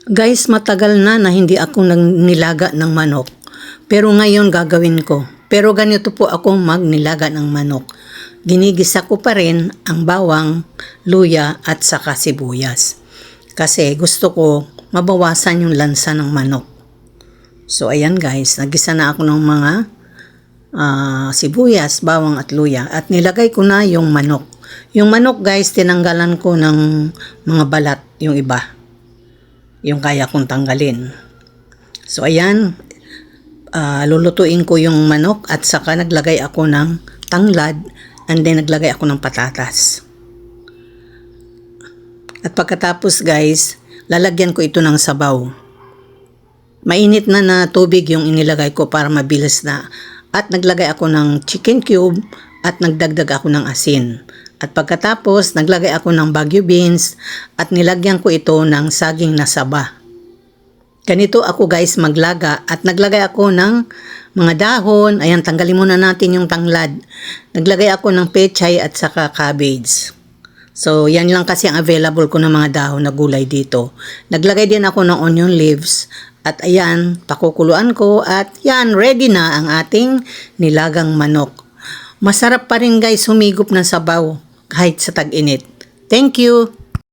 Guys, matagal na hindi ako nilaga ng manok. Pero ngayon gagawin ko. Pero ganito po ako magnilaga ng manok. Ginigisa ko pa rin ang bawang, luya at saka sibuyas. Kasi gusto ko mabawasan yung lansa ng manok. So ayan guys, nagisa na ako ng mga sibuyas, bawang at luya. At nilagay ko na yung manok. Yung manok guys, tinanggalan ko ng mga balat, yung iba. Yung kaya kong tanggalin. So ayan, lulutuin ko yung manok at saka naglagay ako ng tanglad and then naglagay ako ng patatas. At pagkatapos guys, lalagyan ko ito ng sabaw. Mainit na tubig yung inilagay ko para mabilis na. At naglagay ako ng chicken cube at nagdagdag ako ng asin. At pagkatapos, naglagay ako ng Baguio beans at nilagyan ko ito ng saging na saba. Ganito ako guys maglaga at naglagay ako ng mga dahon. Ayan, tanggalin muna natin yung tanglad. Naglagay ako ng pechay at saka cabbage. So, yan lang kasi ang available ko ng mga dahon na gulay dito. Naglagay din ako ng onion leaves. At ayan, pakukuluan ko at yan, ready na ang ating nilagang manok. Masarap pa rin guys humigop ng sabaw kahit sa tag-init. Thank you!